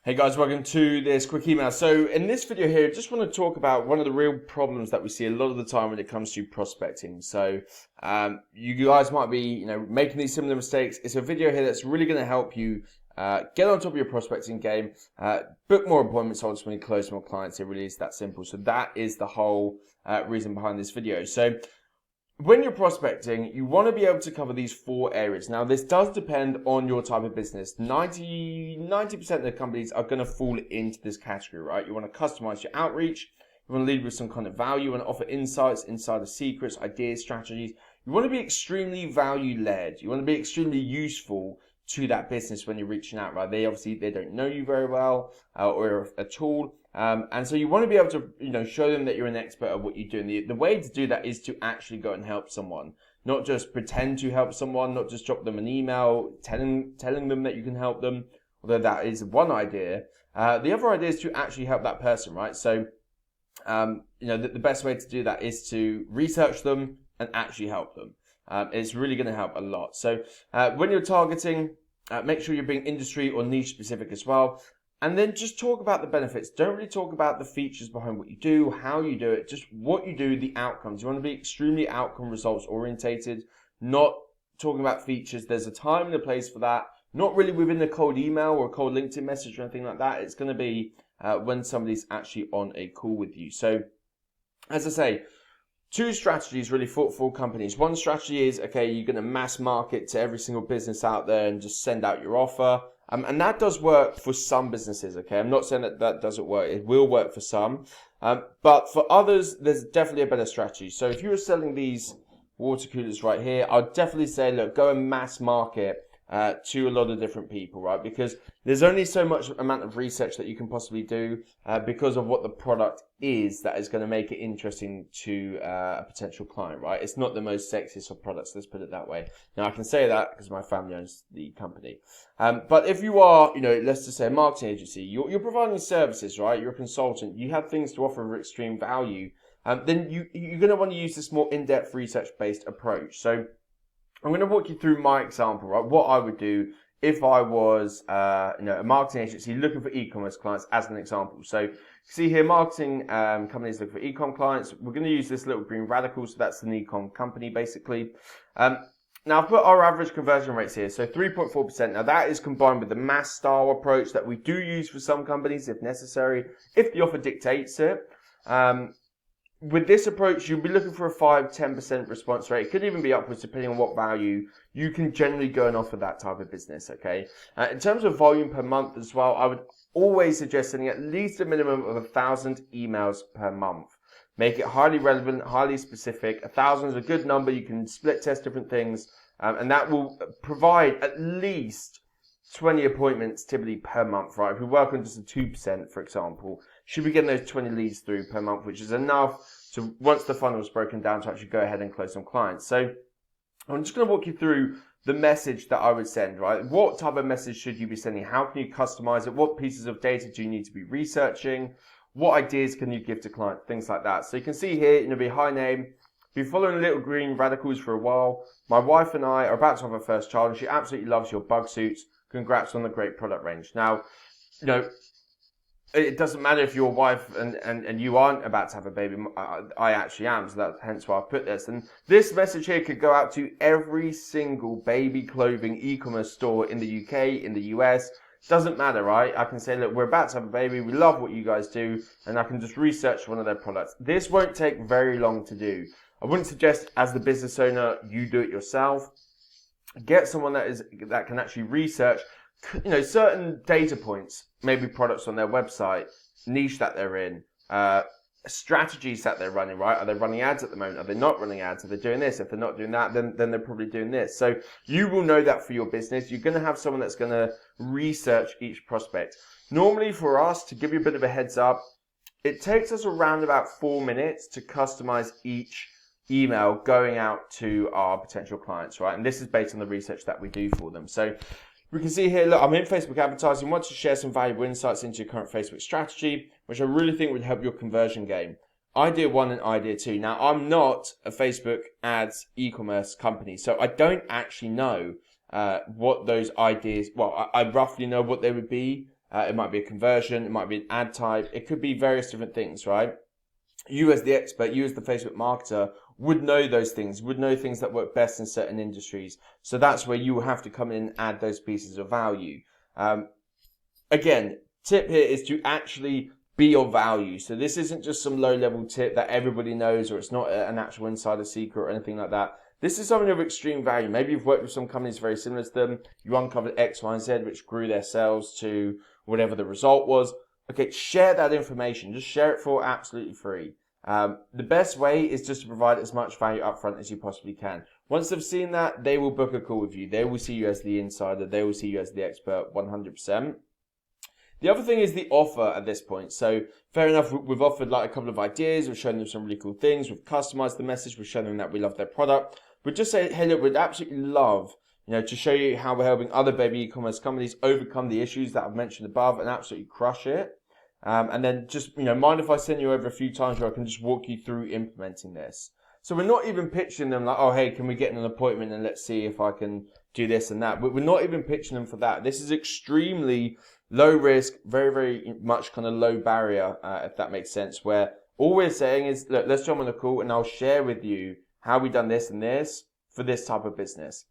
Hey guys, welcome to this quick email. So in this video here, I just want to talk about one of the real problems that we see a lot of the time when it comes to prospecting. So you guys might be, making these similar mistakes. It's a video here that's really going to help you get on top of your prospecting game, book more appointments, ultimately close more clients. It really is that simple. So that is the whole reason behind this video. So when you're prospecting, you want to be able to cover these 4 areas. Now, this does depend on your type of business. 90% of the companies are going to fall into this category, right? You want to customize your outreach. You want to lead with some kind of value. You want to offer insights, insider secrets, ideas, strategies. You want to be extremely value-led. You want to be extremely useful to that business when you're reaching out, right? They don't know you very well or at all. And so you want to be able to, show them that you're an expert at what you do. And the way to do that is to actually go and help someone, not just pretend to help someone, not just drop them an email telling them that you can help them, although that is one idea. The other idea is to actually help that person, right? So, the best way to do that is to research them and actually help them. It's really going to help a lot. So when you're targeting, make sure you're being industry or niche specific as well. And then just talk about the benefits. Don't really talk about the features behind what you do, how you do it, just what you do, the outcomes. You want to be extremely outcome results orientated, not talking about features. There's a time and a place for that. Not really within a cold email or a cold LinkedIn message or anything like that. It's going to be when somebody's actually on a call with you. So, as I say, 2 strategies really for companies. One strategy is, okay, you're going to mass market to every single business out there and just send out your offer. And that does work for some businesses, okay? I'm not saying that doesn't work. It will work for some. But for others, there's definitely a better strategy. So if you were selling these water coolers right here, I'd definitely say, look, go and mass market to a lot of different people, right? Because there's only so much amount of research that you can possibly do because of what the product is that is going to make it interesting to a potential client, right? It's not the most sexiest of products, let's put it that way. Now, I can say that because my family owns the company. But if you are, let's just say a marketing agency, you're providing services, right? You're a consultant, you have things to offer of extreme value, then you're going to want to use this more in-depth research-based approach. So I'm going to walk you through my example, right? What I would do if I was, a marketing agency looking for e-commerce clients as an example. So see here, marketing companies looking for e-com clients. We're going to use this little green radical. So that's an e-com company, basically. Now I've put our average conversion rates here. So 3.4%. Now that is combined with the mass style approach that we do use for some companies if necessary, if the offer dictates it. With this approach, you'll be looking for a 5-10% response rate. It could even be upwards depending on what value you can generally go and offer that type of business, okay? In terms of volume per month as well, I would always suggest sending at least a minimum of 1,000 emails per month. Make it highly relevant, highly specific. 1,000 is a good number. You can split test different things, and that will provide at least 20 appointments typically per month, right? If we work on just a 2%, for example, should be getting those 20 leads through per month, which is enough to, once the funnel is broken down, to actually go ahead and close some clients. So I'm just going to walk you through the message that I would send, right? What type of message should you be sending? How can you customize it? What pieces of data do you need to be researching? What ideas can you give to clients? Things like that. So you can see here, be hi name. Been following little green radicals for a while. My wife and I are about to have our first child, and she absolutely loves your bug suits. Congrats on the great product range. Now, it doesn't matter if your wife and you aren't about to have a baby. I actually am, so that's hence why I've put this. And this message here could go out to every single baby clothing e-commerce store in the UK, in the US. Doesn't matter, right? I can say, look, we're about to have a baby. We love what you guys do. And I can just research one of their products. This won't take very long to do. I wouldn't suggest, as the business owner, you do it yourself. Get someone that can actually research, certain data points, maybe products on their website, niche that they're in, strategies that they're running, right? Are they running ads at the moment? Are they not running ads? Are they doing this? If they're not doing that, then they're probably doing this. So you will know that for your business. You're going to have someone that's going to research each prospect. Normally for us, to give you a bit of a heads up, it takes us around about 4 minutes to customize each email going out to our potential clients, right? And this is based on the research that we do for them. So we can see here, look, I'm in Facebook advertising, want to share some valuable insights into your current Facebook strategy, which I really think would help your conversion game. Idea 1 and idea 2. Now, I'm not a Facebook ads e-commerce company, so I don't actually know what those ideas, well, I roughly know what they would be, It might be a conversion. It might be an ad type. It could be various different things, right? You as the expert, you as the Facebook marketer would know those things, would know things that work best in certain industries. So that's where you will have to come in and add those pieces of value. Again, tip here is to actually be of value. So this isn't just some low-level tip that everybody knows, or it's not an actual insider secret or anything like that. This is something of extreme value. Maybe you've worked with some companies very similar to them. You uncovered X, Y, and Z, which grew their sales to whatever the result was. Okay, share that information. Just share it for absolutely free. The best way is just to provide as much value upfront as you possibly can. Once they've seen that, they will book a call with you. They will see you as the insider. They will see you as the expert 100%. The other thing is the offer at this point. So fair enough, we've offered like a couple of ideas. We've shown them some really cool things. We've customized the message. We've shown them that we love their product. But just say, hey, look, we'd absolutely love, to show you how we're helping other baby e-commerce companies overcome the issues that I've mentioned above and absolutely crush it. And then just, mind if I send you over a few times where I can just walk you through implementing this. So we're not even pitching them like, oh, hey, can we get an appointment and let's see if I can do this and that. But we're not even pitching them for that. This is extremely low risk, very, very much kind of low barrier, if that makes sense, where all we're saying is, look, let's jump on a call and I'll share with you how we've done this and this for this type of business.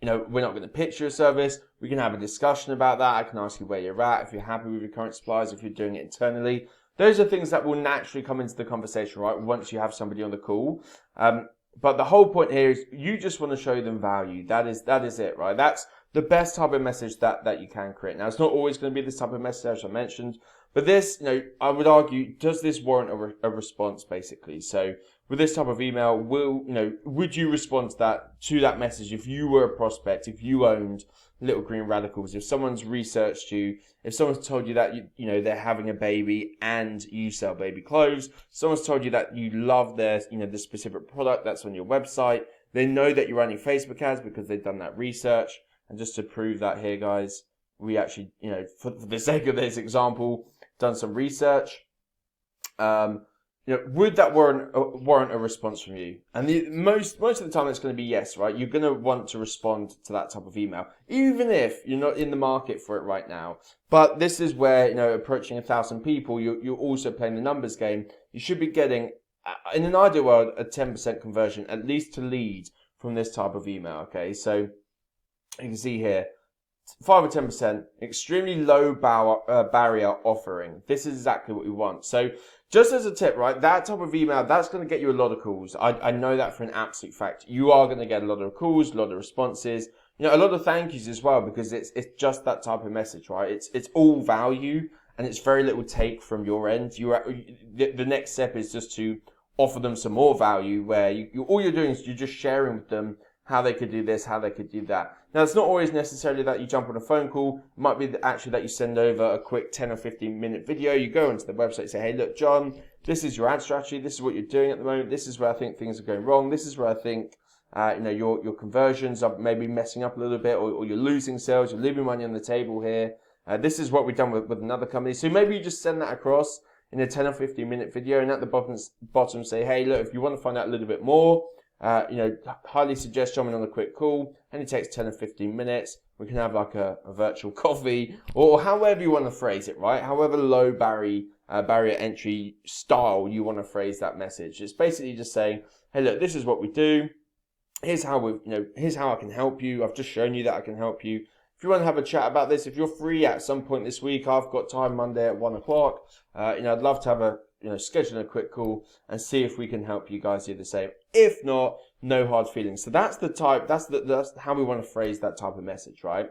We're not going to pitch your service. We can have a discussion about that. I can ask you where you're at, if you're happy with your current suppliers, if you're doing it internally. Those are things that will naturally come into the conversation, right, once you have somebody on the call. But the whole point here is you just want to show them value. That is it, right? That's the best type of message that you can create. Now, it's not always going to be this type of message, as I mentioned, but this, I would argue, does this warrant a response, basically? So with this type of email, would you respond to that message if you were a prospect, if you owned Little Green Radicals, if someone's researched you, if someone's told you that they're having a baby and you sell baby clothes, someone's told you that you love their the specific product that's on your website, they know that you're running Facebook ads because they've done that research. And just to prove that here, guys, we actually, for the sake of this example, done some research. Would that warrant a response from you? And most of the time, it's going to be yes, right? You're going to want to respond to that type of email, even if you're not in the market for it right now. But this is where, approaching 1,000 people, you're also playing the numbers game. You should be getting, in an ideal world, a 10% conversion, at least to lead from this type of email, okay? So you can see here, 5 or 10%, extremely low barrier offering. This is exactly what we want. So just as a tip, right, that type of email, that's going to get you a lot of calls. I know that for an absolute fact. You are going to get a lot of calls, a lot of responses, a lot of thank yous as well, because it's just that type of message, right? It's all value and it's very little take from your end. The next step is just to offer them some more value where all you're doing is you're just sharing with them how they could do this, how they could do that. Now, it's not always necessarily that you jump on a phone call. It might be actually that you send over a quick 10 or 15 minute video. You go onto the website, say, hey, look, John, this is your ad strategy. This is what you're doing at the moment. This is where I think things are going wrong. This is where I think, your conversions are maybe messing up a little bit, or you're losing sales. You're leaving money on the table here. This is what we've done with another company. So maybe you just send that across in a 10 or 15 minute video, and at the bottom say, hey, look, if you want to find out a little bit more, highly suggest jumping on a quick call. Only takes 10 or 15 minutes. We can have like a virtual coffee, or however you want to phrase it, right? However low barrier entry style you want to phrase that message. It's basically just saying, hey, look, this is what we do. Here's how here's how I can help you. I've just shown you that I can help you. If you want to have a chat about this, if you're free at some point this week, I've got time Monday at 1 o'clock. I'd love to have schedule a quick call and see if we can help you guys do the same. If not, no hard feelings. So that's how we want to phrase that type of message, right?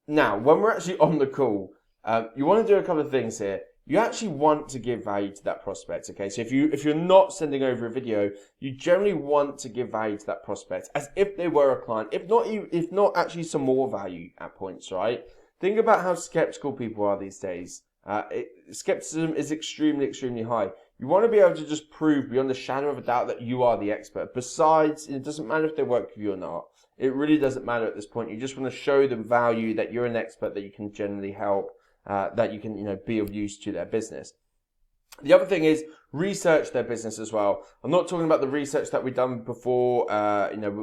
Now, when we're actually on the call, you want to do a couple of things here. You actually want to give value to that prospect, okay? So if you're not sending over a video, you generally want to give value to that prospect as if they were a client, if not actually some more value at points, right? Think about how skeptical people are these days. Skepticism is extremely, extremely high. You want to be able to just prove beyond a shadow of a doubt that you are the expert. Besides, it doesn't matter if they work with you or not. It really doesn't matter at this point. You just want to show them value, that you're an expert, that you can generally help, that you can, be of use to their business. The other thing is research their business as well. I'm not talking about the research that we've done before,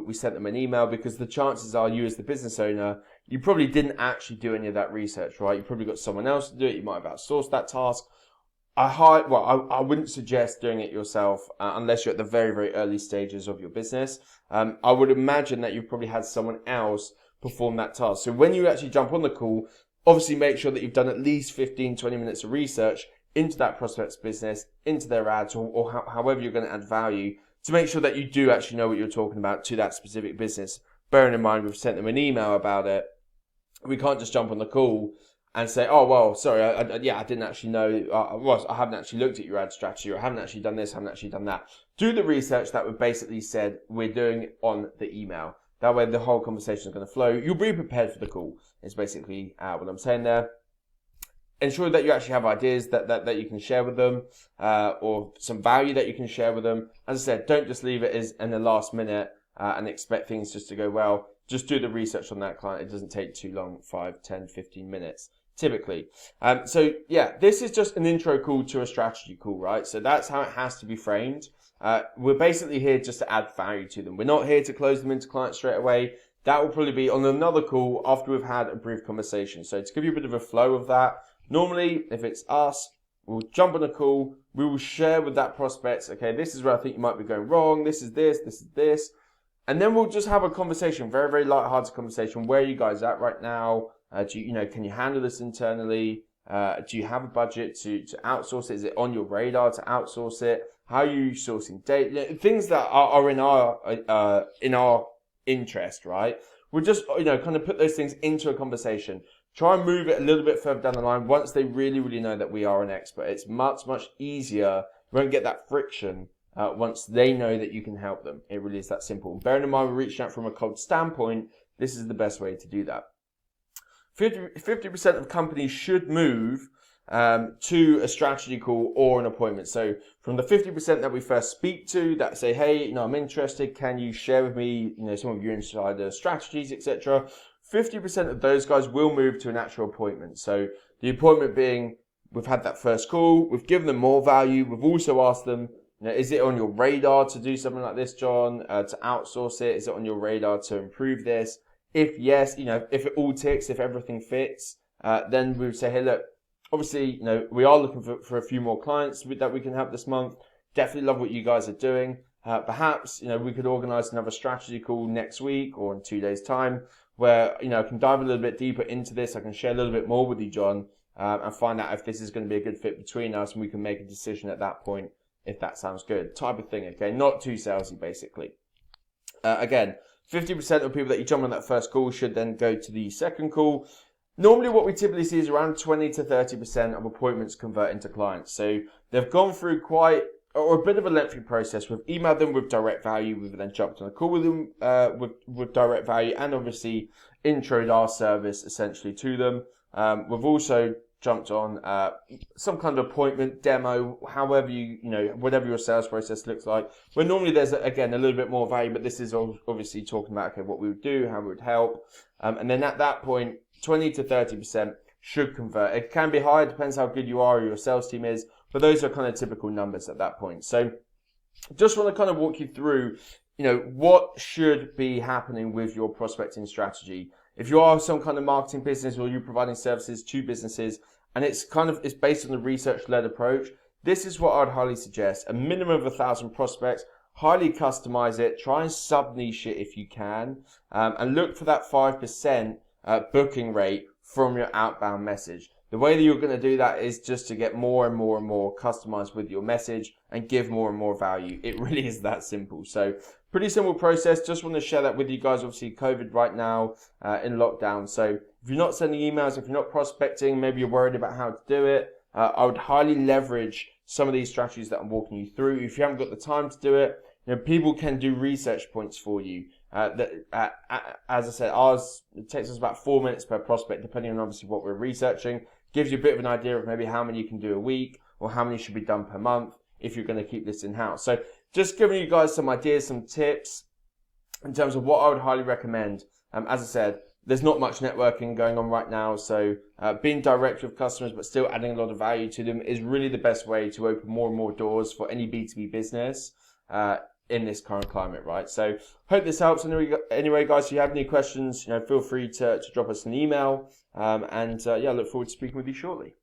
we sent them an email, because the chances are you as the business owner, you probably didn't actually do any of that research, right? You probably got someone else to do it. You might have outsourced that task. I wouldn't suggest doing it yourself unless you're at the very, very early stages of your business. I would imagine that you've probably had someone else perform that task. So when you actually jump on the call, obviously make sure that you've done at least 15, 20 minutes of research into that prospect's business, into their ads, or however you're going to add value to make sure that you do actually know what you're talking about to that specific business. Bearing in mind, we've sent them an email about it. We can't just jump on the call and say, oh, well, sorry, I didn't actually know, I haven't actually looked at your ad strategy, or I haven't actually done this, haven't actually done that. Do the research that we basically said we're doing on the email. That way the whole conversation is going to flow. You'll be prepared for the call, is basically what I'm saying there. Ensure that you actually have ideas that you can share with them, or some value that you can share with them. As I said, don't just leave it as in the last minute and expect things just to go well. Just do the research on that client. It doesn't take too long, 5, 10, 15 minutes, typically. So yeah, this is just an intro call to a strategy call, right? So that's how it has to be framed. We're basically here just to add value to them. We're not here to close them into clients straight away. That will probably be on another call after we've had a brief conversation. So to give you a bit of a flow of that, normally if it's us, we'll jump on a call. We will share with that prospect, okay, this is where I think you might be going wrong. This is this, this is this. And then we'll just have a conversation, very, very light-hearted conversation. Where are you guys at right now? Can you handle this internally? Do you have a budget to outsource it? Is it on your radar to outsource it? How are you sourcing data? Things that are in our interest, right? We'll just, kind of put those things into a conversation. Try and move it a little bit further down the line once they really, really know that we are an expert. It's much, much easier. We won't get that friction once they know that you can help them. It really is that simple. Bearing in mind, we're reaching out from a cold standpoint. This is the best way to do that. 50% of companies should move to a strategy call or an appointment. So from the 50% that we first speak to that say, hey, I'm interested, can you share with me, some of your insider strategies, etc. 50% of those guys will move to an actual appointment. So the appointment being, we've had that first call, we've given them more value, we've also asked them, is it on your radar to do something like this, John, to outsource it? Is it on your radar to improve this? If yes, if it all ticks, if everything fits, then we would say, hey, look, obviously, we are looking for a few more clients that we can help this month. Definitely love what you guys are doing. Perhaps, we could organize another strategy call next week or in 2 days' time where, I can dive a little bit deeper into this. I can share a little bit more with you, John, and find out if this is going to be a good fit between us, and we can make a decision at that point if that sounds good. Type of thing, okay? Not too salesy, basically. Again, 50% of people that you jump on that first call should then go to the second call. Normally what we typically see is around 20 to 30% of appointments convert into clients. So they've gone through a bit of a lengthy process. We've emailed them with direct value. We've then jumped on a call with them with direct value, and obviously introed our service essentially to them. We've also jumped on some kind of appointment demo, however whatever your sales process looks like. Where normally there's again a little bit more value, but this is obviously talking about what we would do, how we would help, and then at that point, 20 to 30% should convert. It can be higher, depends how good you are or your sales team is, but those are kind of typical numbers at that point. So just want to kind of walk you through, what should be happening with your prospecting strategy. If you are some kind of marketing business or you're providing services to businesses and it's based on the research-led approach, this is what I'd highly suggest. A minimum of 1,000 prospects, highly customize it, try and sub-niche it if you can, and look for that 5% booking rate from your outbound message. The way that you're going to do that is just to get more and more and more customized with your message and give more and more value. It really is that simple. So pretty simple process. Just want to share that with you guys. Obviously COVID right now in lockdown. So if you're not sending emails, if you're not prospecting, maybe you're worried about how to do it, I would highly leverage some of these strategies that I'm walking you through. If you haven't got the time to do it, people can do research points for you. As I said, ours, it takes us about 4 minutes per prospect, depending on obviously what we're researching. Gives you a bit of an idea of maybe how many you can do a week or how many should be done per month if you're going to keep this in-house. So just giving you guys some ideas, some tips in terms of what I would highly recommend. As I said, there's not much networking going on right now, so being direct with customers but still adding a lot of value to them is really the best way to open more and more doors for any B2B business. in this current climate, right? So hope this helps. Anyway, guys, if you have any questions, feel free to drop us an email. Yeah, I look forward to speaking with you shortly.